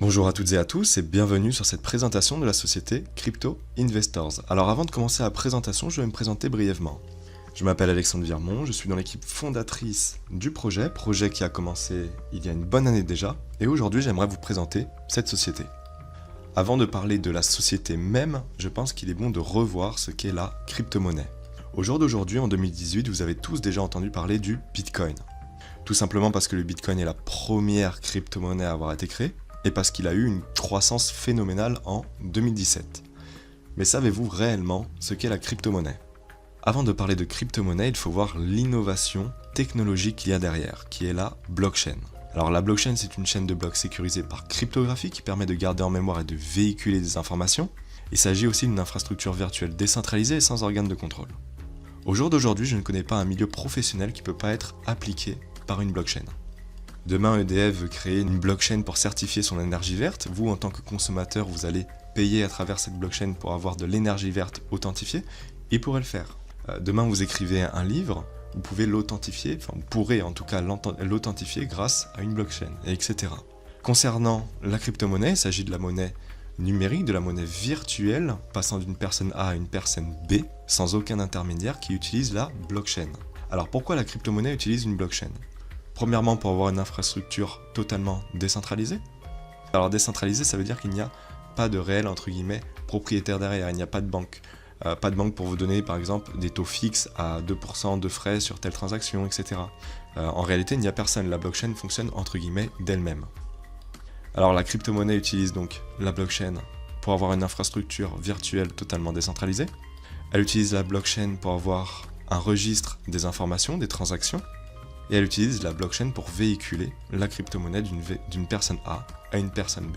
Bonjour à toutes et à tous et bienvenue sur cette présentation de la société Crypto Investors. Alors avant de commencer la présentation, je vais me présenter brièvement. Je m'appelle Alexandre Virmont, je suis dans l'équipe fondatrice du projet qui a commencé il y a une bonne année déjà, et aujourd'hui j'aimerais vous présenter cette société. Avant de parler de la société même, je pense qu'il est bon de revoir ce qu'est la crypto-monnaie. Au jour d'aujourd'hui, en 2018, vous avez tous déjà entendu parler du Bitcoin. Tout simplement parce que le Bitcoin est la première crypto-monnaie à avoir été créée, et parce qu'il a eu une croissance phénoménale en 2017. Mais savez-vous réellement ce qu'est la crypto-monnaie ? Avant de parler de crypto-monnaie, il faut voir l'innovation technologique qu'il y a derrière, qui est la blockchain. Alors la blockchain, c'est une chaîne de blocs sécurisée par cryptographie qui permet de garder en mémoire et de véhiculer des informations. Il s'agit aussi d'une infrastructure virtuelle décentralisée et sans organe de contrôle. Au jour d'aujourd'hui, je ne connais pas un milieu professionnel qui ne peut pas être appliqué par une blockchain. Demain, EDF veut créer une blockchain pour certifier son énergie verte. Vous, en tant que consommateur, vous allez payer à travers cette blockchain pour avoir de l'énergie verte authentifiée. Il pourrait le faire. Demain, vous écrivez un livre, vous pouvez l'authentifier, enfin vous pourrez en tout cas l'authentifier grâce à une blockchain, etc. Concernant la crypto-monnaie, il s'agit de la monnaie numérique, de la monnaie virtuelle, passant d'une personne A à une personne B, sans aucun intermédiaire, qui utilise la blockchain. Alors pourquoi la crypto-monnaie utilise une blockchain ? Premièrement, pour avoir une infrastructure totalement décentralisée. Alors décentralisée, ça veut dire qu'il n'y a pas de réel, entre guillemets, propriétaire derrière, il n'y a pas de banque. Pas de banque pour vous donner, par exemple, des taux fixes à 2% de frais sur telle transaction, etc. En réalité, il n'y a personne, la blockchain fonctionne, entre guillemets, d'elle-même. Alors la crypto-monnaie utilise donc la blockchain pour avoir une infrastructure virtuelle totalement décentralisée. Elle utilise la blockchain pour avoir un registre des informations, des transactions. Et elle utilise la blockchain pour véhiculer la crypto-monnaie d'une personne A à une personne B.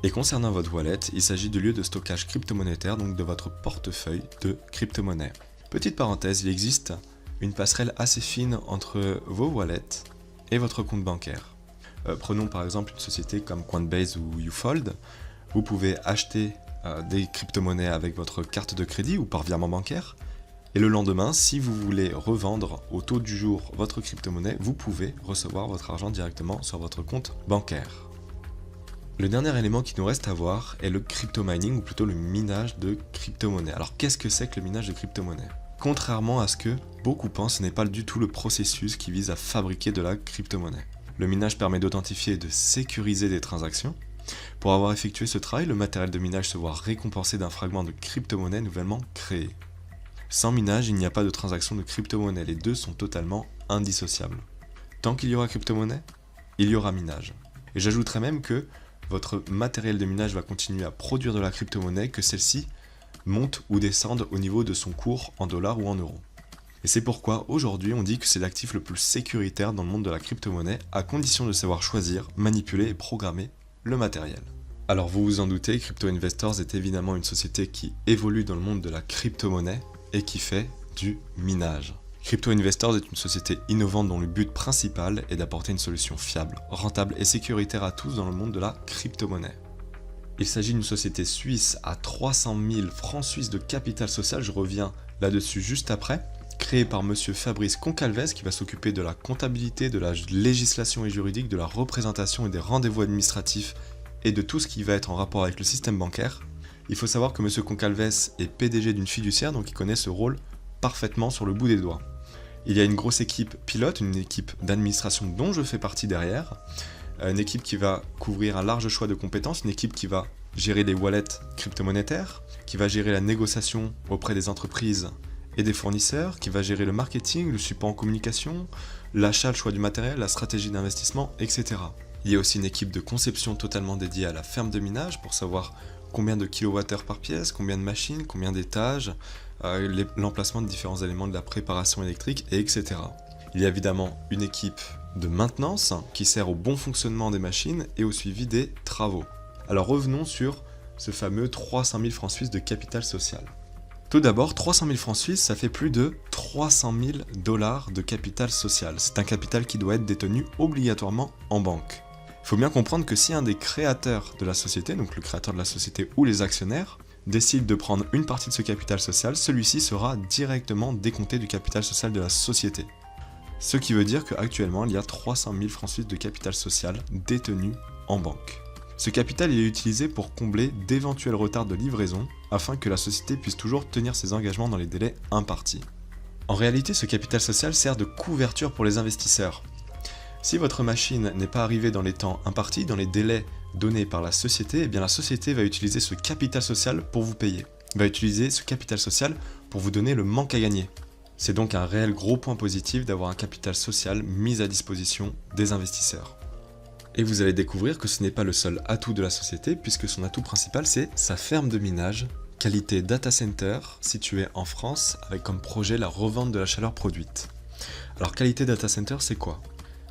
Et concernant votre wallet, il s'agit de lieu de stockage crypto-monétaire, donc de votre portefeuille de crypto-monnaie. Petite parenthèse, il existe une passerelle assez fine entre vos wallets et votre compte bancaire. Prenons par exemple une société comme Coinbase ou Ufold. Vous pouvez acheter des crypto-monnaies avec votre carte de crédit ou par virement bancaire. Et le lendemain, si vous voulez revendre au taux du jour votre crypto-monnaie, vous pouvez recevoir votre argent directement sur votre compte bancaire. Le dernier élément qui nous reste à voir est le crypto-mining, ou plutôt le minage de crypto-monnaie. Alors qu'est-ce que c'est que le minage de crypto-monnaie ? Contrairement à ce que beaucoup pensent, ce n'est pas du tout le processus qui vise à fabriquer de la crypto-monnaie. Le minage permet d'authentifier et de sécuriser des transactions. Pour avoir effectué ce travail, le matériel de minage se voit récompensé d'un fragment de crypto-monnaie nouvellement créé. Sans minage, il n'y a pas de transaction de crypto-monnaie, les deux sont totalement indissociables. Tant qu'il y aura crypto-monnaie, il y aura minage. Et j'ajouterais même que votre matériel de minage va continuer à produire de la crypto-monnaie, que celle-ci monte ou descende au niveau de son cours en dollars ou en euros. Et c'est pourquoi aujourd'hui on dit que c'est l'actif le plus sécuritaire dans le monde de la crypto-monnaie, à condition de savoir choisir, manipuler et programmer le matériel. Alors vous vous en doutez, Crypto Investors est évidemment une société qui évolue dans le monde de la crypto-monnaie, et qui fait du minage. Crypto Investors est une société innovante dont le but principal est d'apporter une solution fiable, rentable et sécuritaire à tous dans le monde de la crypto-monnaie. Il s'agit d'une société suisse à 300 000 francs suisses de capital social, je reviens là-dessus juste après, créée par monsieur Fabrice Concalves qui va s'occuper de la comptabilité, de la législation et juridique, de la représentation et des rendez-vous administratifs et de tout ce qui va être en rapport avec le système bancaire. Il faut savoir que M. Concalves est PDG d'une fiduciaire, donc il connaît ce rôle parfaitement sur le bout des doigts. Il y a une grosse équipe pilote, une équipe d'administration dont je fais partie derrière, une équipe qui va couvrir un large choix de compétences, une équipe qui va gérer les wallets crypto-monétaires, qui va gérer la négociation auprès des entreprises et des fournisseurs, qui va gérer le marketing, le support en communication, l'achat, le choix du matériel, la stratégie d'investissement, etc. Il y a aussi une équipe de conception totalement dédiée à la ferme de minage pour savoir combien de kilowattheures par pièce, combien de machines, combien d'étages, l'emplacement de différents éléments de la préparation électrique, etc. Il y a évidemment une équipe de maintenance qui sert au bon fonctionnement des machines et au suivi des travaux. Alors revenons sur ce fameux 300 000 francs suisses de capital social. Tout d'abord, 300 000 francs suisses, ça fait plus de 300 000 $ de capital social. C'est un capital qui doit être détenu obligatoirement en banque. Il faut bien comprendre que si un des créateurs de la société, donc le créateur de la société ou les actionnaires, décide de prendre une partie de ce capital social, celui-ci sera directement décompté du capital social de la société. Ce qui veut dire qu'actuellement, il y a 300 000 francs suisses de capital social détenus en banque. Ce capital il est utilisé pour combler d'éventuels retards de livraison afin que la société puisse toujours tenir ses engagements dans les délais impartis. En réalité, ce capital social sert de couverture pour les investisseurs. Si votre machine n'est pas arrivée dans les temps impartis, dans les délais donnés par la société, eh bien la société va utiliser ce capital social pour vous payer, va utiliser ce capital social pour vous donner le manque à gagner. C'est donc un réel gros point positif d'avoir un capital social mis à disposition des investisseurs. Et vous allez découvrir que ce n'est pas le seul atout de la société, puisque son atout principal c'est sa ferme de minage, qualité data center, située en France, avec comme projet la revente de la chaleur produite. Alors qualité data center c'est quoi ?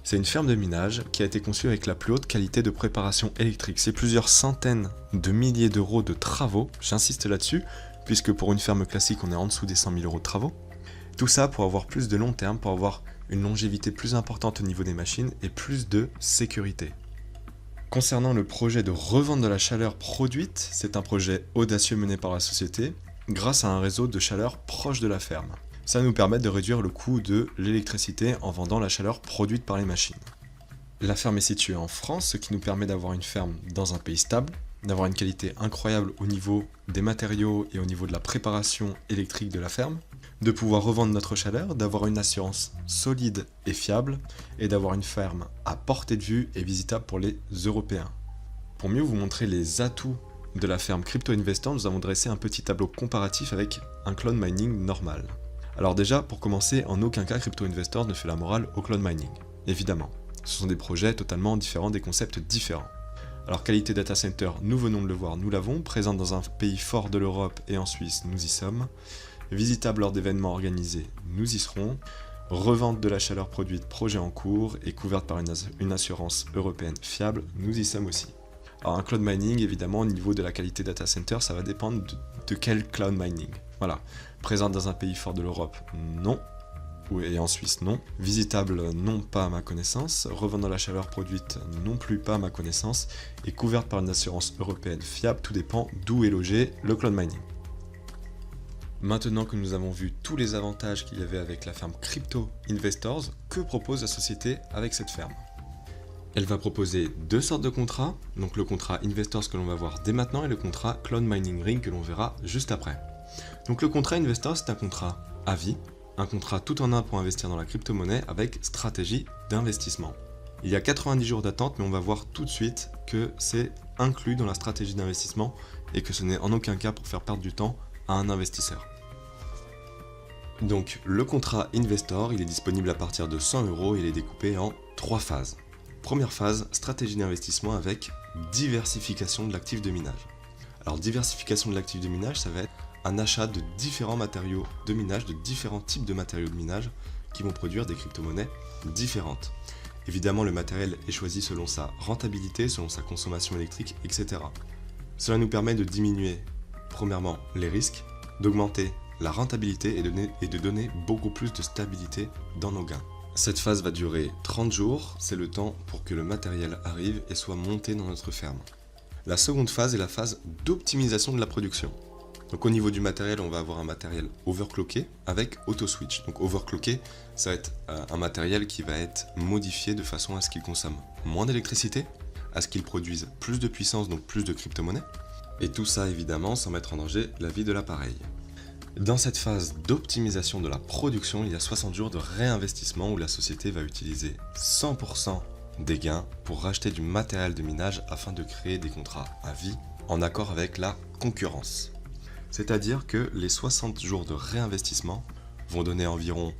C'est une ferme de minage qui a été conçue avec la plus haute qualité de préparation électrique. C'est plusieurs centaines de milliers d'euros de travaux, j'insiste là-dessus, puisque pour une ferme classique on est en dessous des 100 000 euros de travaux. Tout ça pour avoir plus de long terme, pour avoir une longévité plus importante au niveau des machines et plus de sécurité. Concernant le projet de revente de la chaleur produite, c'est un projet audacieux mené par la société grâce à un réseau de chaleur proche de la ferme. Ça nous permet de réduire le coût de l'électricité en vendant la chaleur produite par les machines. La ferme est située en France, ce qui nous permet d'avoir une ferme dans un pays stable, d'avoir une qualité incroyable au niveau des matériaux et au niveau de la préparation électrique de la ferme, de pouvoir revendre notre chaleur, d'avoir une assurance solide et fiable, et d'avoir une ferme à portée de vue et visitable pour les Européens. Pour mieux vous montrer les atouts de la ferme Crypto Investor, nous avons dressé un petit tableau comparatif avec un cloud mining normal. Alors déjà, pour commencer, en aucun cas Crypto Investor ne fait la morale au cloud mining, évidemment. Ce sont des projets totalement différents, des concepts différents. Alors qualité data center, nous venons de le voir, nous l'avons, présente dans un pays fort de l'Europe et en Suisse, nous y sommes. Visitable lors d'événements organisés, nous y serons. Revente de la chaleur produite, projet en cours et couverte par une assurance européenne fiable, nous y sommes aussi. Alors un cloud mining, évidemment, au niveau de la qualité data center, ça va dépendre de quel cloud mining. Voilà. Présente dans un pays fort de l'Europe, non. Et en Suisse, non. Visitable, non, pas à ma connaissance. Revendant la chaleur produite, non plus, pas à ma connaissance. Et couverte par une assurance européenne fiable, tout dépend d'où est logé le cloud mining. Maintenant que nous avons vu tous les avantages qu'il y avait avec la ferme Crypto Investors, que propose la société avec cette ferme ? Elle va proposer deux sortes de contrats, donc le contrat Investors que l'on va voir dès maintenant et le contrat Cloud Mining Ring que l'on verra juste après. Donc le contrat Investors c'est un contrat à vie, un contrat tout en un pour investir dans la crypto-monnaie avec stratégie d'investissement. Il y a 90 jours d'attente, mais on va voir tout de suite que c'est inclus dans la stratégie d'investissement et que ce n'est en aucun cas pour faire perdre du temps à un investisseur. Donc le contrat Investor, il est disponible à partir de 100 €, il est découpé en 3 phases. Première phase, stratégie d'investissement avec diversification de l'actif de minage. Alors diversification de l'actif de minage, ça va être un achat de différents matériaux de minage, de différents types de matériaux de minage qui vont produire des crypto-monnaies différentes. Évidemment, le matériel est choisi selon sa rentabilité, selon sa consommation électrique, etc. Cela nous permet de diminuer, premièrement, les risques, d'augmenter la rentabilité et de donner beaucoup plus de stabilité dans nos gains. Cette phase va durer 30 jours, c'est le temps pour que le matériel arrive et soit monté dans notre ferme. La seconde phase est la phase d'optimisation de la production. Donc au niveau du matériel, on va avoir un matériel overclocké avec auto-switch. Donc overclocké, ça va être un matériel qui va être modifié de façon à ce qu'il consomme moins d'électricité, à ce qu'il produise plus de puissance, donc plus de crypto-monnaies. Et tout ça évidemment sans mettre en danger la vie de l'appareil. Dans cette phase d'optimisation de la production, il y a 60 jours de réinvestissement où la société va utiliser 100% des gains pour racheter du matériel de minage afin de créer des contrats à vie en accord avec la concurrence. C'est-à-dire que les 60 jours de réinvestissement vont donner environ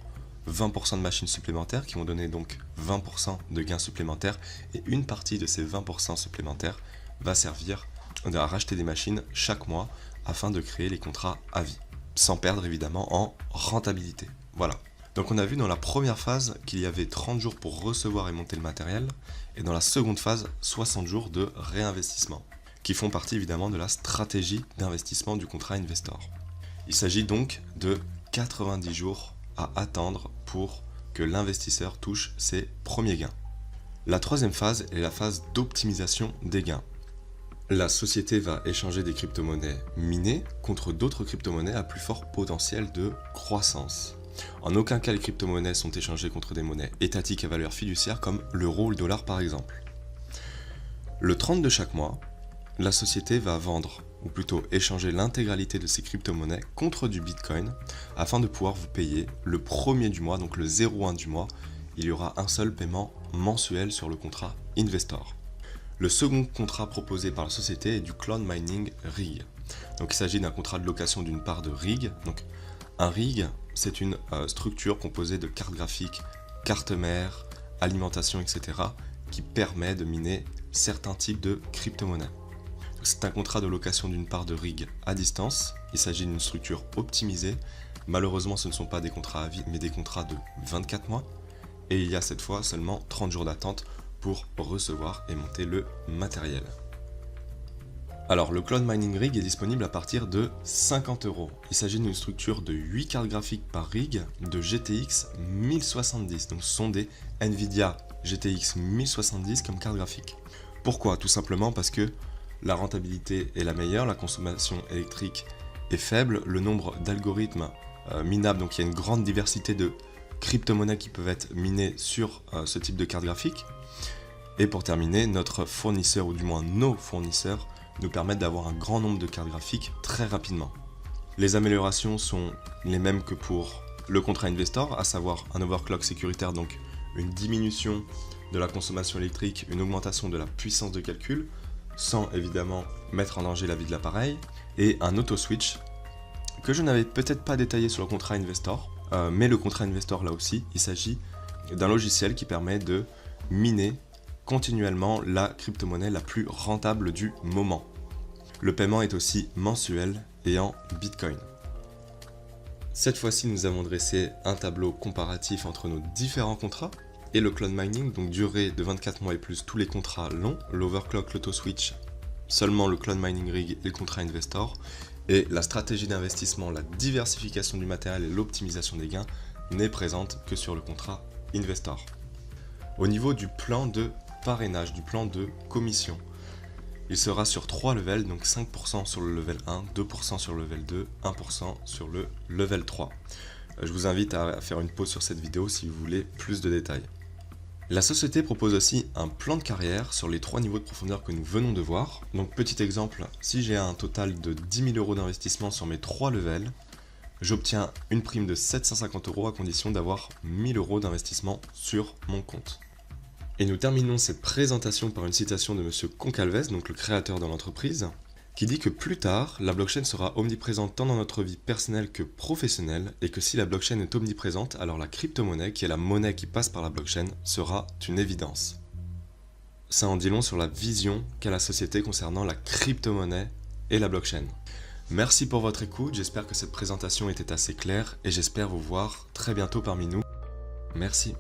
20% de machines supplémentaires qui vont donner donc 20% de gains supplémentaires et une partie de ces 20% supplémentaires va servir à racheter des machines chaque mois afin de créer les contrats à vie, sans perdre évidemment en rentabilité. Voilà. Donc on a vu dans la première phase qu'il y avait 30 jours pour recevoir et monter le matériel et dans la seconde phase 60 jours de réinvestissement qui font partie évidemment de la stratégie d'investissement du contrat Investor. Il s'agit donc de 90 jours à attendre pour que l'investisseur touche ses premiers gains. La troisième phase est la phase d'optimisation des gains. La société va échanger des crypto-monnaies minées contre d'autres crypto-monnaies à plus fort potentiel de croissance. En aucun cas les crypto-monnaies sont échangées contre des monnaies étatiques à valeur fiduciaire comme l'euro ou le dollar par exemple. Le 30 de chaque mois, la société va vendre, ou plutôt échanger l'intégralité de ses crypto-monnaies contre du Bitcoin afin de pouvoir vous payer le premier du mois, donc le 01 du mois. Il y aura un seul paiement mensuel sur le contrat Investor. Le second contrat proposé par la société est du Cloud Mining Rig. Donc il s'agit d'un contrat de location d'une part de rig. Donc un rig, c'est une structure composée de cartes graphiques, cartes mères, alimentation, etc. qui permet de miner certains types de crypto-monnaies. C'est un contrat de location d'une part de rig à distance. Il s'agit d'une structure optimisée. Malheureusement, ce ne sont pas des contrats à vie, mais des contrats de 24 mois. Et il y a cette fois seulement 30 jours d'attente pour recevoir et monter le matériel. Alors, le Cloud Mining Rig est disponible à partir de 50 €. Il s'agit d'une structure de 8 cartes graphiques par rig de GTX 1070. Donc, ce sont des Nvidia GTX 1070 comme carte graphique. Pourquoi? Tout simplement parce que la rentabilité est la meilleure, la consommation électrique est faible, le nombre d'algorithmes minables, donc il y a une grande diversité de crypto-monnaies qui peuvent être minées sur ce type de carte graphique. Et pour terminer, notre fournisseur, ou du moins nos fournisseurs, nous permettent d'avoir un grand nombre de cartes graphiques très rapidement. Les améliorations sont les mêmes que pour le contrat Investor, à savoir un overclock sécuritaire, donc une diminution de la consommation électrique, une augmentation de la puissance de calcul, sans évidemment mettre en danger la vie de l'appareil, et un auto-switch que je n'avais peut-être pas détaillé sur le contrat Investor, mais le contrat Investor là aussi, il s'agit d'un logiciel qui permet de miner continuellement la crypto-monnaie la plus rentable du moment. Le paiement est aussi mensuel et en Bitcoin. Cette fois-ci, nous avons dressé un tableau comparatif entre nos différents contrats et le cloud mining, donc durée de 24 mois et plus tous les contrats longs, l'overclock, l'auto-switch, seulement le cloud mining rig et le contrat Investor, et la stratégie d'investissement, la diversification du matériel et l'optimisation des gains n'est présente que sur le contrat Investor. Au niveau du plan de parrainage, du plan de commission, il sera sur 3 levels, donc 5% sur le level 1, 2% sur le level 2, 1% sur le level 3. Je vous invite à faire une pause sur cette vidéo si vous voulez plus de détails. La société propose aussi un plan de carrière sur les 3 niveaux de profondeur que nous venons de voir. Donc petit exemple, si j'ai un total de 10 000 € d'investissement sur mes 3 levels, j'obtiens une prime de 750 € à condition d'avoir 1000 € d'investissement sur mon compte. Et nous terminons cette présentation par une citation de M. Concalves, donc le créateur de l'entreprise, qui dit que plus tard, la blockchain sera omniprésente tant dans notre vie personnelle que professionnelle, et que si la blockchain est omniprésente, alors la crypto-monnaie, qui est la monnaie qui passe par la blockchain, sera une évidence. Ça en dit long sur la vision qu'a la société concernant la crypto-monnaie et la blockchain. Merci pour votre écoute, j'espère que cette présentation était assez claire, et j'espère vous voir très bientôt parmi nous. Merci.